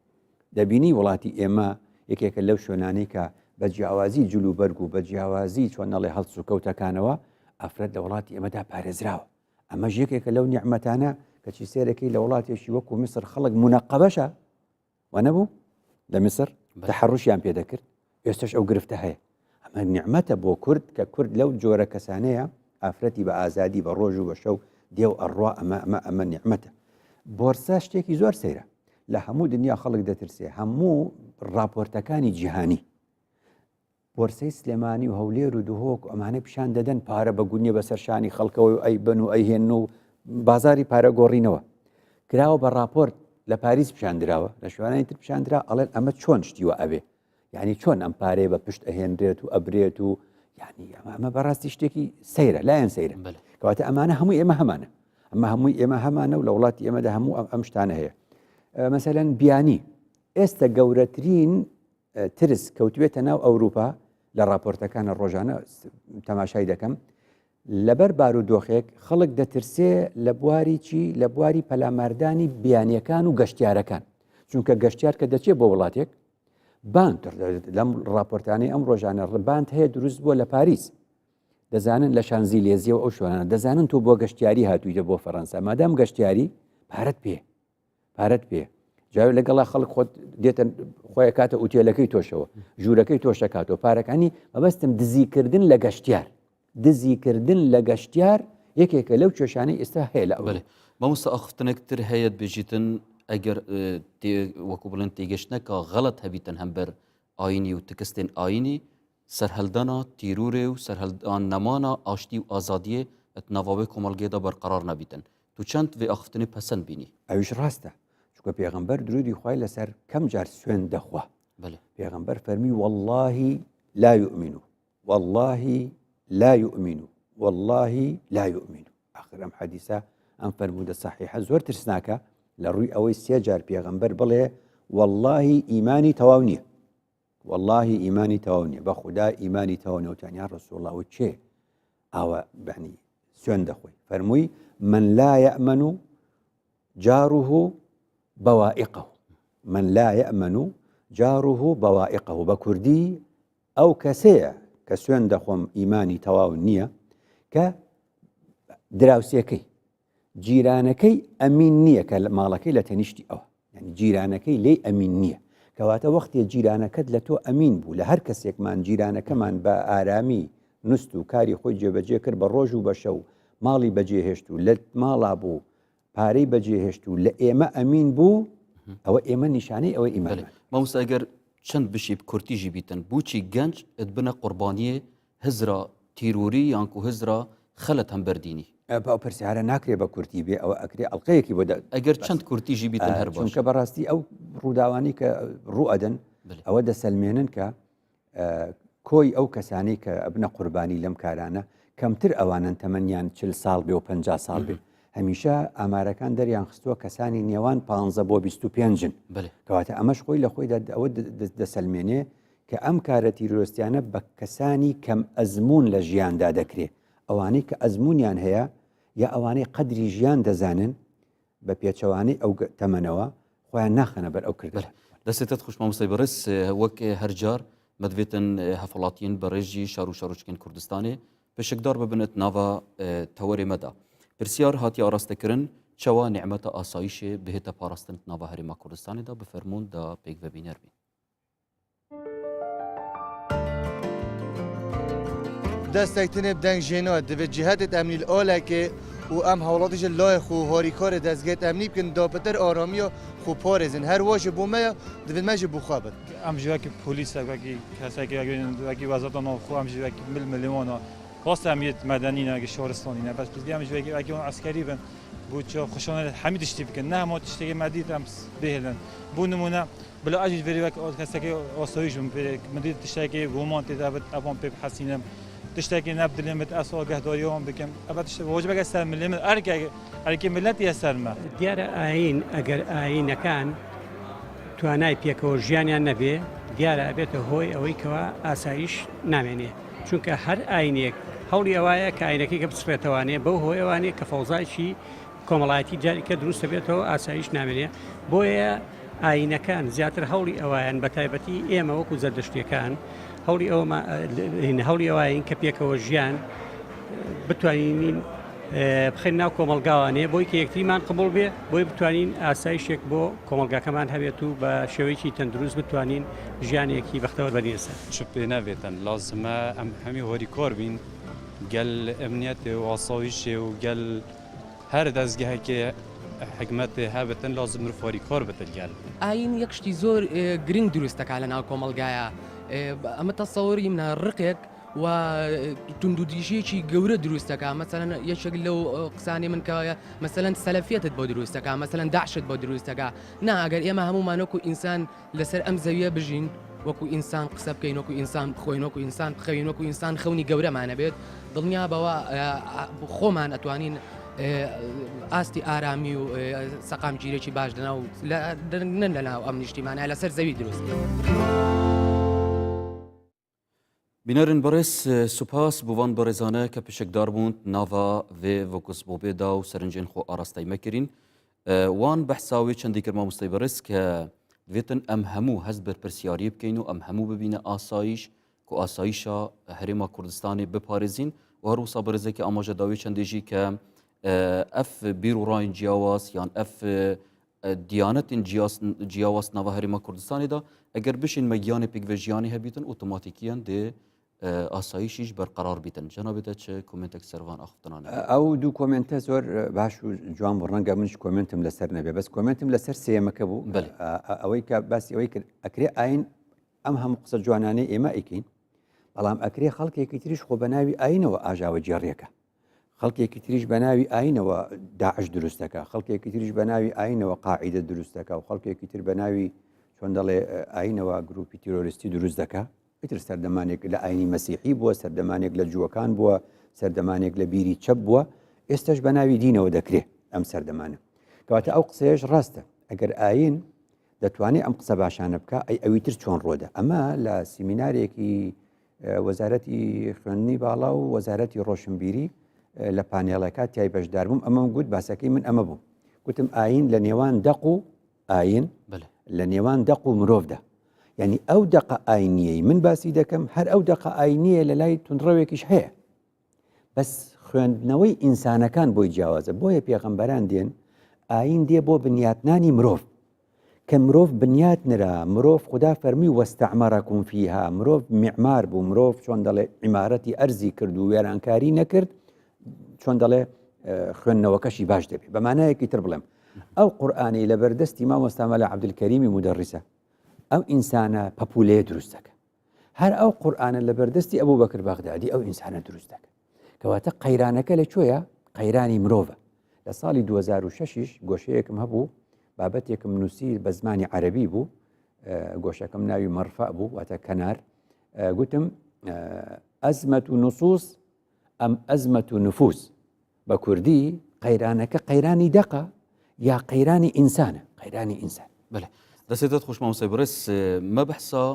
دەبینی وڵاتی ئێمە یەکێکە لەو شوێنانەی کە بە جیاوازی جلوبەرگ و بە جیاوازی چۆن نەڵێ هەڵس و کەوتەکانەوە ئافرەت لە وڵاتی ئێمەدا پارێزراوە ئەمەش یەکێکە لەو نیعمەتانە کەچی سێرەکەی لە وڵاتێکی وەکو میسر خەڵک منەقەبەشە وەنەبوو لە میسر تەحەڕوشیان پێدەکرد ئێستش ئەو گرفتە هەیە ئەمە نیعمەتە بۆ کورد کە کورد لەو جۆرە کەسانەیە ئافرەتی بە ئازادی بە ڕۆژ و بە شەو دێ و ئەڕوا ئەمە نیعمەتە بۆرسا شتێکی زۆر سەیرە لە هەموو دنیا خەڵک دەترسێ هەموو ڕاپۆرتەکانی جیهانی بۆرسەی سلێمانی و هەولێر و دهۆک ئەمانە پیشان دەدەن پارە بە گونیە بەسەر شانی خەڵکەوە و ئەی بن و ئەیهێن و بازاری پارە گۆڕینەوە کراوە بە راپۆرت لە پاریس پیشاندراوە لە شوێنانی تر پیشاندرا ئەڵێن ئەمە چۆن شتیوە ئەبێ یعنی چۆن ئەم پارەیە بە پشت ئەهێنرێت و ئەبرێت و یعنی ئەمە بەڕاستی شتێکی سەیرە لایەن سەیرە کەواتە ئەمانە هەمووی ئێمە هەمانە ئەمە هەمووی ئێمە هەمانە و لە وڵاتی ئێمەدا هەموو ئەم شتانە هەیە مەسەلەن بیانی ئێستا گەورەترین ترس کەوتوێتە ناو ئەوروپا لە راپۆرتەکانە ڕۆژانە تەماشای دەکەم لەبەر بارودۆخێک خەڵک دەترسێ لە بواری چی لە بواری پەلاماردانی بیانیەکان و گەشتیارەکان چونکە گەشتیار کە دەچێت بۆ وڵاتێک باند لەم راپۆرتانەی ئەم ڕۆژانە باند هەیە دروست بووە لە پاریس دەزانن لە شانزیلێزیە و ئەو شوێنانە دەزانن تۆ بۆ گەشتیاری هاتوویدە بۆ فەڕەنسا مادام گەشتیاری پارەت پێ جاوی لەگەڵا خەڵک خۆت دێتە خۆی کاتە ئوتێلەکەی تۆشەوە ژوورەکەی تۆشەکاتەوە پارەکانی مەبەستم دزیکردن لە گەشتیار یەکێکە لەو کێشانەی ئێستا هەیە لە ئەوە مامۆستا ئاخفتنێکتر هەیەت بێژیتن ئەگەر وەکو بڵێن تێگەشتنەکە غەڵەت هەبیتن هەمبەر ئاینی و تکستێن ئاینی سەرهەلدانا تیرورێ و سەرهەلدان نەمانە ئاشتی و ئازادیە ئەتناواوی کۆمەڵگێدا بەرقەرار نەبیتن تو چەند وێ ئاخفتنی پەسەند بینی ئەویش ڕاستە چونکە پێغەمبەر درودی خوای لەسەر کەم جار سوێن دەخوا پێغەمبەر فەرمی والله لا يؤمن آخر ئەم حەدیسە ئەم فەرمودە صحیحە زۆر ترسناکە لە ڕووی ئەوەی سێ جار پێغەمبەر بڵێ والله ئیمانی تەواو نییە بە خودا ئیمانی تەواو نیە وتانیا ڕەسوڵ الله و چێ ئاوە بەنی سوێن دەخۆی فەرمووی من لا يأمن جاره بوائقه بە کوردی ئەو کەسەیە کە سوێن دەخۆم ئیمانی تەواو نییە کە دراوسێکەی جیرانەکەی ئەمین نییە کە ماڵەکەی لە تەنیشتی ئەوە یعنی جیرانەکەی لێی ئەمین نییە کەواتە وەختێ جیرانەکەت لە تۆ ئەمین بوو لە هەر کەسێکمان جیرانەکەمان بە ئارامی نووست و کاری خۆی جێبەجێ کرد بە ڕۆژ و بە شەو ماڵی بەجێهێشت و لە ماڵا بوو پارەی بەجێهێشت و لە ئێمە ئەمین بوو ئەوە ئێمە نیشانەی ئەوە ئیمان مامۆستا ئەگەر چەند بشی کورتیژی بیتن بوچی گەنج بنە قوربانیە هزرا تیروری یانکو هزرا خەلەت هەمبەردینی ئەو پرسیارە ناکرێ بە کورتی بێ ئەوە ئەکرێ ئەڵلقەیەکی بۆ ئەگەر چەند کورتیژی بیتن هەر باش چونکە بەڕاستی ئەو ڕووداوانی کە ڕوئەدەن ئەوە دەسەلمێنن کە کۆی ئەو کەسانی کە ئەبنە قوربانی لەم کارانە کەمتر ئەوانن تەمەنیان 40 ساڵ بێ و 50 ساڵ بێ هەمیشە ئامارەکان دەریان خستووە کەسانی نێوان 15 بۆ 25 کەواتە ئەمەش خۆی لە خۆی ئەوە دەسەلمێنێ کە ئەم کارە تیرۆستیانە بە کەسانی کەم ئەزمون لە ژیاندا دەکرێت ئەوانەی کە ئەزمونیان هەیە یا ئەوانەی قەدری ژیان دەزانن بە پێچەوانەی ئەو تەمەنەوە خۆیان ناخەنە بەر ئەو کردن دەستێتت خوش مامۆستای بەڕێز وەک هەرجار مەدوێتن هەفڵاتیین بە ڕێژی شار و شارۆچکین کوردستانê پێشکدار ببنێت ناوە تەوەرێ مەدا پرسیار هاتی ئاراستەکردن چوا نعمت آسایش بهت پاراستن ناوا هریما کوردستان دا بفرمون دا پیک وبینر بین. دستك تنب دنگ جينات دفت جهات الأمني الأولى كي وأم هولاتش الله خو هاريكار دزگت أمني بكن دابتر آرامية خو بارزن هر واجب وما دفت ماجب بخابت ام جوکی پلیس وکی کسایی که وکی وزارت ناخو ام جوکی ملیونه راست امنیت مدنی نه شهرستانی نه بس ام جوکی وکی اون عسکری بن بود چه خوشانه حمید اشتی بکن نه ما تشتگی مدید ام بهلن بو نمونه بلا اجی وری وک کسایی که آسایش مدید تشتگی گومان تدابت ابان پیپ حسینم تشتكي نبذ لمت أسوأ قهدوا يوم بكم أبد واجبك أسر من لمت أركي ملتي أسر ما دیارە ئاین ئەگەر ئاینەکان توانای پێکەوەژیانیان نەبێ دیارە ئەبێتە هۆی ئەوەی کەوا ئاسایش نامێنێ چونکە هەر ئاینێک هەوڵی ئەوایە کە ئاینەکەی کە بچڕێتەوانێ بەو هۆی ئەوانەیە کە فەوزایکی کۆمەڵایەتی جاریکە دروستە بێتەوە ئاسایش نامێنێ بۆیە ئاینەکان زیاتر هەوڵی ئەوایان بە تایبەتی ئێمە وەکو زەردەشتیەکان هەوڵی ئەوین کە پێکەوە ژیان بتوانین بخێن ناو کۆمەلگاوانێ بۆی کە یەکتریمان قبول بێ بۆی بتوانین ئاسایشێک بۆ کۆمەلگاکەمان هەبێت و بە شێوەیەکی تەندروست بتوانین ژیانێکی بەختەوە بەنێسە چ پێ نەبێتن لازمە ئەم هەمی هۆریکۆر بین گەل ئەمنیەتێ و ئاسایشێ و گەل هەر دەستگەهێکێ حکمەتێ هەبێتن لازم هۆریکۆر بێتن گەل ئاین یەک شتی زۆر گرنگ دروستەکە لە ناو کۆمەلگایە ئەمە تەسەوری منە ڕقێک و توندودیشێکی گەورە دروستەکە مەسەلەن یەکێک لەو قسانی من کە مەسەلەن سەلەفیەتت بۆ دروستەکە مەسەلەن داعشت بۆ دروستەکە نا ئەگەر ئێمە هەمومان وەکو ئینسان لەسەر ئەم زەویە بژین وەکو ئینسان قسە بکەین وەکو ئینسان بخۆین وەکو ئینسان بخەوین وەکو ئینسان خەونی گەورەمانە بێت دڵنیا بەوە خۆمان ئەتوانین ئاستی ئارامی و سەقام گیرێکی باش دەنا و نەن لە ناو ئەم نیشتیمانە لەسەر زەوی دروست بینەرن بەڕێز سوپاس بوان بەڕێزانە کە پشکدار بوون ناوا vê vokus bobêda و سەرنجên xwe arastay mekirîn wan behsawê çendî kir mamostey bەڕێz kە vêtin em hemû hez bir pirsyariyê bikeyn û em hemû bibîne asayîş ku asayîşa Herêma Kurdistanê biparêzîn û her wisa bەrêzekî amaje dawê çendê jî ke ev bîrûrayên ciyawas yan ev diyanetên ciyawas nava Herêma Kurdistanê da eger bişên megiyanê pêkvejiyanê hebîtin otomatîkiyan dê ئاسایشیش بەرقەرار بیتن جەنابێتە چه کۆمنتێک سەروان ئاخفتنانە ئەو دوو کۆمنتە زۆر باش و جوان بۆ ڕەنگە منش کۆمنتم لەسەر نەبێ بەس کۆمنتم لەسەر سێمەکە بوو ئەوەی کە باسی ئەوەی کرد ئەکرێ ئاین ئەم هەموو قسە جوانانەی ئێمە ئەیکەین بەڵام ئەکرێ خەڵکێکی تریش خۆ بە ناوی ئاینەوە ئاژاوە جێڕیەکە خەڵکێکی تریش بە ناوی ئاینەوە داعش دروستەکە خەڵکێکی تریش بە ناوی ئاینەوە قاعیدە دروستەکە و خەڵکێکی تر بە ناوی چۆن دەڵێ ئاینەوە گروپی تیرۆریستی دروست دەکە ئیتر سەردەمانێک لە ئاینی مەسیحی بووە سەردەمانێک لە جووەکان بووە سەردەمانێک لە بیری چەپ بووە ئێستش بە ناوی دینەوە دەکرێت ئەم سەردەمانە کەواتە ئەو قسەیەش ڕاستە ئەگەر ئاین دەتوانێت ئەم قسە باشانە بکە ئەوی تر چۆن ڕۆدە ئەمە لە سیمینارێکی وەزارەتی خوێندنی باڵا و وەزارەتی ڕۆشنبیری لە پانێڵەکە تای بەشدار بووم ئەمە گوت باسەکەی من ئەمە بوو گوتم ئاین لە نێوان دەق و ئاین لە نێوان دەق و مرۆڤدا یعنی ئەو دەقە ئاینیەی من باسی دەکەم هەر ئەو دەقە ئاینیە لە لای تونڕەوێکیش هەیە بەس خوێندنەوەی ئینسانەکان بۆی جیاوازە بۆیە پێغەمبەران دێن ئاین دێ بۆ بنیاتنانی مرۆڤ کە مرۆڤ بنیات نرا مرۆڤ خدا فەرمی وەستەعمەرەکم فیها مرۆڤ میعمار بوو مرۆڤ چۆن دەڵێ عیمارەتی ئەرزی کرد و وێرانکاری نەکرد چۆن دەڵێ خوێندنەوەکەشی باش دەبێت بەمانایەکی تر بڵێم ئەو قورئانی لە بەردەستی مامۆستا مەلا عەبدولکەریمی مودەڕیسە ئەو ئینسانە پەپولەیە دروست دەکە هەر ئەو قورئانە لە بەردەستی ئەبوو بەکر بەغدادی ئەو ئینسانە دروست دەکە کەواتە قەیرانەکە لەکوێیە قەیرانی مرۆڤە لە ساڵی 2006 گۆشەیەکم هەبوو بابەتێکم نووسی بە زمانی عەرەبی بوو گۆشەکەم ناوی مەرفە بوو واتە کەنار گوتم ئەزمەت و نوسوس ئەم ئەزمەت و نفوس بە کوردی قەیرانەکە قەیرانی دەقە یا قەیرانی ئینسانە قەیرانی ئینسان بله دەستێتت خوش مامۆستای بەڕێز مە بەحسا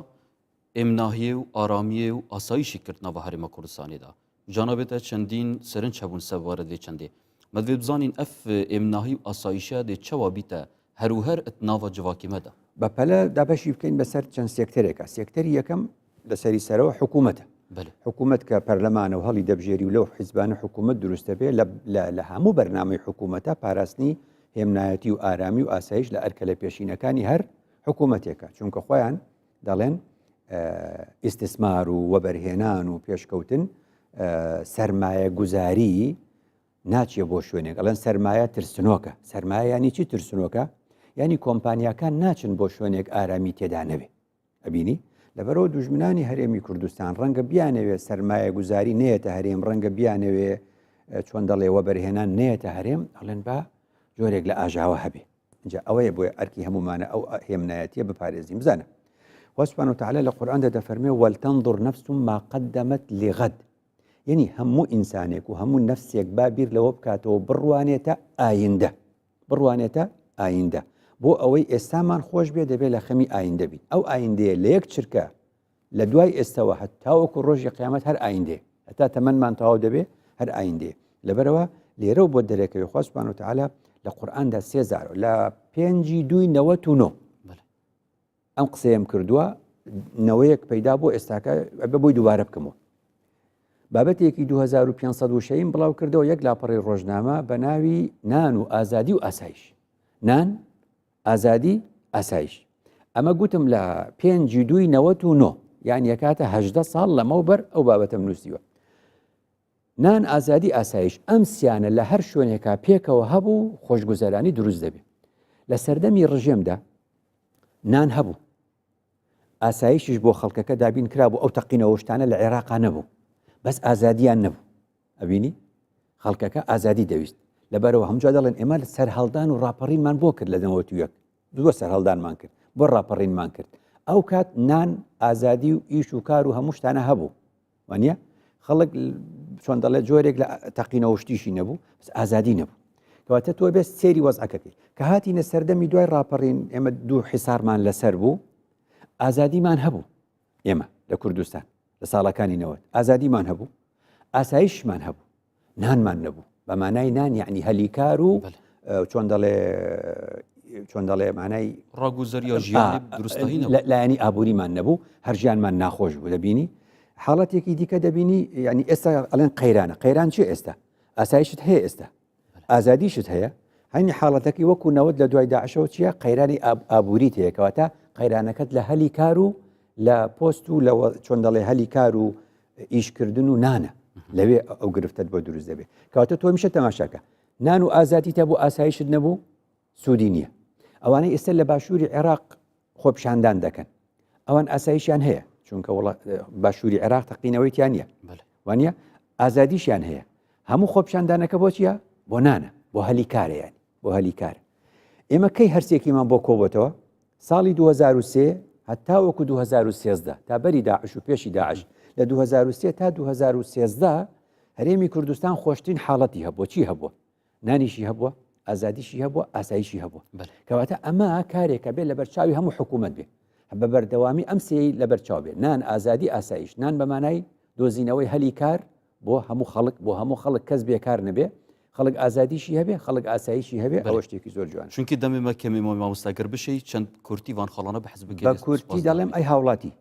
ئێمناهیە و ئارامیە و ئاسایشی کرد ناوە هەرێما کوردستانێدا جانابێتە چەندین سەرنج هەبوون سەبوارە دێ چەندێ مەدوێ بزانین ئەف ئێمناهی و ئاسایشە دێ چەوا بیتە هەروهەر ئەت ناوە جوواکیمەدا بەپەلە دابەشی بکەین بەسەر چەند سێکتەرێکە سێکتەری یەکەم لەسەری سەرەوە حکوومەتە حکوومەت کە پەرلەمانە و هەڵی دەبژێری و لەو حیزبانە حکوومەت دروستە بێ لە هەموو بەرنامەی حکوومەتە پاراستنی هێمنایەتی و ئارامی و ئاسایش لە ئەرکە لە پێشینەکانی هەر حکوومەتێکە چونکە خۆیان دەڵێن ئیستثمار و وەبەرهێنان و پێشکەوتن سەرمایە گوزاری ناچێ بۆ شوێنێک ئەڵەن سەرمایە ترسنۆکە سەرمایە ینی چی ترسنۆکە ینی کۆمپانیاکان ناچن بۆ شوێنێک ئارامی تێدا نەبێ ئەبینی لەبەرەوە دوژمنانی هەرێمی کوردستان ڕەنگە بیانەوێ سەرمایە گوزاری نێتە هەرێم ڕەنگە بیانەوێ چۆن دەڵێ وەبەرهێنان نێتە هەرێم ئەڵێن با جۆرێک لە ئاژاوە هەبێ اینجا ئەوەیە بۆیە ئەرکی هەمومانە ئەو هێمنایەتیە بپارێزیم بزانە وەسبحانه وتعالى لە قورئاندا دەفەرمێ وەلتەنظر نەفس ما قدمت لغد یعنی هەموو ئینسانێک و هەموو نەفسێک با بیر لەوە بکاتەوە بڕوانێتە ئایندە بڕوانێتە ئایندە بۆ ئەوەی ئێستامان خۆش بێ دەبێت لە خەمی ئایندە بین ئەو ئایندەیە لە یەک چرکە لە دوای ئێستەوە هەتاوەکو ڕۆژی قیامەت هەر ئایندێ هەتا تەمەنمان تەواو دەبێ هەر ئایندێ لەبەرەوە لێرە بۆ دەرێکەوەی خوا سوبحانه وتعالى لە قورئاندا 3000 لە 5:99 ئەم قسەیەم کردووە نەوەیەک پەیدا بۆ ئێستاکە ئەبێ بۆی دووبارە بکەمەوە بابەتێکی 2500 بڵاو کردەوە یەک لاپەڕی ڕۆژنامە بە ناوی نان و ئازادی و ئاسایش نان ئازادی ئاسایش ئەمە گوتم لە 5:99 یعنی یەکاتە 18 ساڵ لەمەوبەر ئەو بابەتەم نووسیوە نان ئازادی ئاسایش ئەم سیانە لە هەر شوێنێکا پێکەوە هەبوو خۆشگوزەرانی دروست دەبێت لە سەردەمی ڕژێمدا نان هەبوو ئاسایشش بۆ خەڵکەکە دابین کرا بوو ئەو تەقینەوە شتانە لە عێراقا نەبوو بەس ئازادیان نەبوو ئەبینی خەڵکەکە ئازادی دەویست لەبەرەوە هەمجا دەڵێن ئێمە سەرهەڵدان و ڕاپەڕینمان بۆ کرد لە دەمەوەتویەک دووە سەرهەڵدانمان کرد بۆ ڕاپەڕینمان کرد ئەو کات نان ئازادی و ئیش و کار و هەموو شتانە هەبوو وانە خەڵک چۆن دەڵێت جۆرێک لە تەقینەوە شتیشی نەبوو بەس ئازادی نەبوو کەواتە تۆ بێت سێری وەزعەکەکەی کە هاتینە سەردەمی دوای ڕاپەڕین ئێمە دوو حیسارمان لەسەر بوو ئازادیمان هەبوو ئێمە لە کوردستان لە ساڵەکانی نەوەت ئازادیمان هەبوو ئاسایشمان هەبوو نانمان نەبوو بە مانای نان یعنی هەلیکار و چۆن دەڵێ مانای ڕاگوزەریە ژیانی دروستەهی لایەنی ئابووریمان نەبوو هەر ژیانمان ناخۆش بوو دەبینی حاڵەتێکی دیکە دەبینی یعنی ئێستا ئەڵێن قەیرانە قەیران چی ئێستا ئاسایشت هەیە ئێستا ئازادیشت هەیە هەنی حاڵەتەکەی وەکو نەوەت لە دوای داعشەوە چییە قەیرانی ئابووریت هەیە کەواتە قەیرانەکەت لە هەلی کار و لە پۆست و لە چۆن دەڵێ هەلی کار و ئیشکردن و نانە لەوێ ئەو گرفتت بۆ دروست دەبێت کەواتە تۆ میشە تەماشاکە نان و ئازادیتە بۆ ئاسایشت نەبوو سوودی نییە ئەوانەی ئێستا لە باشووری عێراق خۆپیشاندان دەکەن ئەوان ئاسایشیان هەیە چونکە باشووری عێراق تەقینەوەیتیان نییە وانە ئازادیشیان هەیە هەموو خۆپیشاندانەکە بۆ چییە بۆ نانە بۆ هەلی کارەیان بۆ هەلی کار ئێمە کەی هەرسێکیمان بۆ کۆبەتەوە ساڵی 2003 هەتا وەکو 2013 تا بەری داعش و پێشی داعش لە 2003 تا 2013 هەرێمی کوردستان خۆشترین حاڵەتی هەبووە چی هەبووە نانیشی هەبووە ئازادیشی هەبووە ئاسایشی هەبووە کەواتە ئەمە کارێکە بێت لە بەرچاوی هەموو حکوومەت بێ بە بەردەوامی ئەم سێی لە بەرچاو بێ نان ئازادی ئاسایش نان بەمانای دۆزینەوەی هەلی کار بۆ هەموو خەڵک کەس بێکار نەبێ خەڵک ئازادیشی هەبێ خەڵک ئاسایشی هەبێ ئەوە شتێکی زۆر جوان چونکی دەمێمە کەمێمەوە مامۆستاگەر بشەی چەند کورتیوان خەڵانە بە حەز بگەێت بە کورتی دەڵێم ئەی هاوڵاتی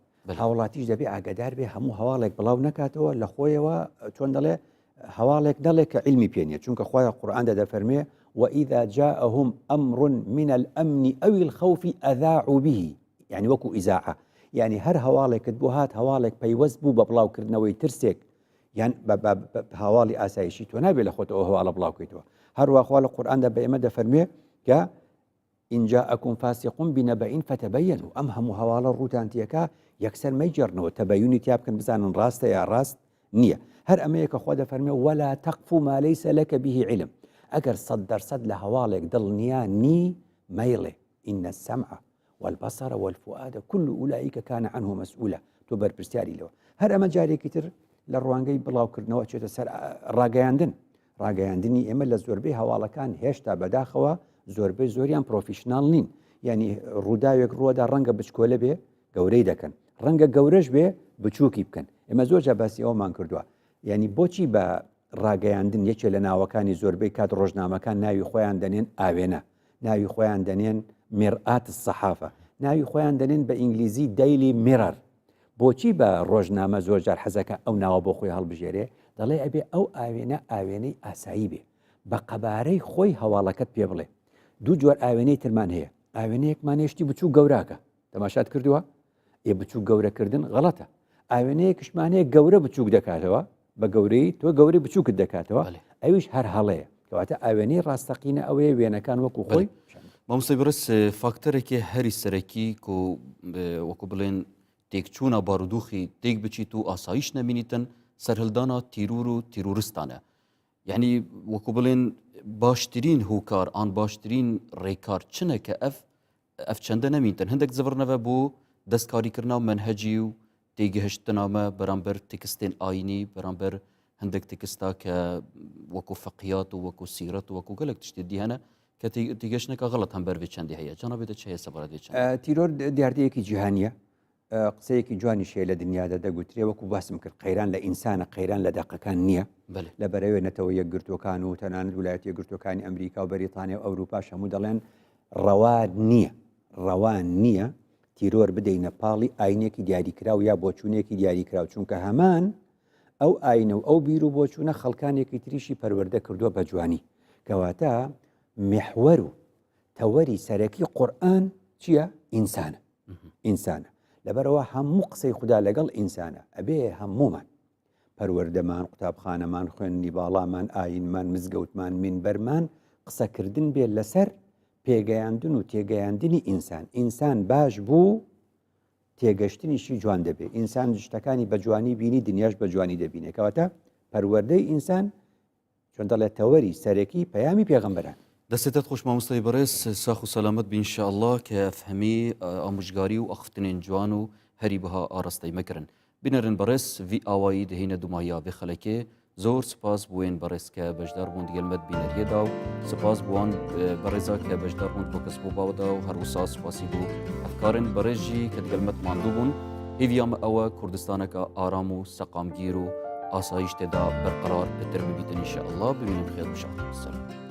هاوڵاتیش دەبێ ئاگادار بێ هەموو هەواڵێک بڵاو نکاتەوە لە خۆیەوە چۆن دەڵێ هەواڵێک نەڵێک کە علمی پێنیە چونکە خۆیان قورئاندا دەفەرمێ وإذا جاءهم أمر من الأمن أو الخوف أذاعوا به يعني وەکو ئیزاعە یعنی هەر هەواڵێکت بۆ هات هەواڵێک پەیوەست بوو بە بڵاوکردنەوەی ترسێک یان هەواڵی ئاسایشی تۆ نابێت لە خۆتەوە هەواڵە بڵاوکەیتەوە هەروەخوا لە قورئاندا بە ئێمە دەفەرمێ کە إن جاءكم فاسق بنبأ فتبينوا ئەم هەموو هەواڵە ڕوتانتیەکە یەکسەر مەیجێڕنەوە تەبەیونی تیا بکەن بزانن ڕاستە یا ڕاست نییە هەر ئەمەیەکە خوا دەفەرمێ ولا تقف ما ليس لك به علم ئەگەر 100% لە هەواڵێک دڵنیا نی مەیڵێ إن السمع والبصر والفؤاد كل أولئك كان عنه مسؤولا تۆ بەرپرسیاری لەوە هەر ئەمە جارێکی تر لە ڕوانگەی بڵاوکردنەوە چێتە سەر ڕاگەیاندنی ئێمە لە زۆربەی هەواڵەکان هێشتا بەداخەوە زۆربەی زۆریان پرۆفیشنال نین یعنی ڕووداوێک ڕووەدا ڕەنگە بچکۆلە بێ گەورەی دەکەن ڕەنگە گەورەش بێ بچووکی بکەن ئێمە زۆر جا باسی ئەومان کردووە یعنی بۆچی بە ڕاگەیاندن یەکێ لە ناوەکانی زۆربەی کات ڕۆژنامەکان ناوی خۆیان دەنێن ئاوێنە ناوی خۆیان دەنێن میرئات الصحافە ناوی خۆیان دەنێن بە ئینگلیزی دەیلی میرەر بۆچی بە ڕۆژنامە زۆر جار حەزەکە ئەو ناوە بۆ خۆی هەڵبژێرێ دەڵێ ئەبێ ئەو ئاوێنە ئاوێنەی ئاسایی بێ بە قەبارەی خۆی هەواڵەکەت پێ بڵێ دوو جۆر ئاوێنەی ترمان هەیە ئاوێنەیەکمانێشتی بچوو گەوراکە تەماشات کردووە ئێ بچوو گەورەکردن غەڵەتە ئاوێنەیەکشمانەیە گەورە بچووک دەکاتەوە بە گەورەی تۆ گەوری بچووکت دەکاتەوە ئەویش هەر هەڵەیە کەواتە ئاوێنەی ڕاستەقینە ئەوەیە وێنەکان وەکو خۆی مامۆستای بەڕێز فاکتەرێکی هەری سەرەکی وەکو بڵێن تێکچوونە بارودۆخی تێک بچیت و ئاسایش نەبینیتن سەرهەڵدانا تیرور و تیرۆریستانە یعنی وەکو بڵێن باشترین هۆکار ئان باشترین ڕێکار چنە کە ئەف چەندە نەمینتن هەندێک زەڤڕنەوە بۆ دەستکاریکردنا منهەجی و تێگەهشتنامە بەرامبەر تێکستێن ئاینی بەرامبەر هەندێک تێکستا کە وەکو فەقیات و وەکو سیرەت و وەکو گەلێک تشتی دیهەنە کە تێگەشتنەکە غەڵەت هەم بەروێ چەندی هەیە جانابێتە چ هەیە سەبارەت چەند تیرۆر دیاردەیەکی جیهانیە قسەیەکی جوانی شێ لە دنیادا دەگوترێ وەکو باسم کرد قەیران لە ئینسانە قەیران لە دەقەکان نییە لە بەرەوێنەتەوە یەکگرتوەکان و تەنانەت ویلایەتە یەکگرتوەکانی ئەمریکا و بەریتانیا و ئەوروپاش هەموو دەڵێن ڕەوان نییە تیرۆر بدەینە پاڵی ئاینێکی دیاریکرا و یا بۆچوونێکی دیاریکراوە چونکە هەمان ئەو ئاینە و ئەو بیر و بۆچوونە خەڵکانێکی تریشی پەروەردە کردووە بە جوانی کەواتە محور و تەوەری سەرەکی قورئان چییە؟ ئینسانە لەبەرەوە هەموو قسەی خوددا لەگەڵ ئینسانە ئەبێ هەمومان پەروەردەمان قوتابخانەمان خوێندنی باڵامان ئاینمان مزگەوتمان مینبەرمان قسەکردن بێت لەسەر پێگەیاندن و تێگەیاندنی ئینسان باش بوو تێگەشتنیشی جوان دەبێت ئینسان شتەکانی بە جوانی بینی دنیاش بە جوانی دەبینێت کەواتە پەروەردەی ئینسان چۆن دەڵێت تەوەری سەرەکی پەیامی پێغەمبەران دەستێتت خۆش مامۆستای بەڕێز ساخ و سەلامەت بین ئینشاءالله کە فهمی ئامۆژگاری و ئەخفتنێن جوان و هەری بەها ئاراستەی مەکردن بینەرن بەڕێز وی ئاوایی دەهینە دومایا بێ خەلەکێ زۆر سپاس بوێن بەڕێز کە بەشدار بوون دیگەلمەت بینەریەدا و سپاس بوان بەڕێزا کە بەشدار بوون بۆ کەس بۆ باوەدا و هەروسا سپاسی بوو ئەفکارن بەڕێژی کە دیگەلمەت ماندوو بوون هیڤیامە ئەوە کوردستانەکە ئارام و سەقامگیر و ئاسایش تێدا بەرقەرار بتر ببیتن ئینشاءالله ببینن خێر و شاد.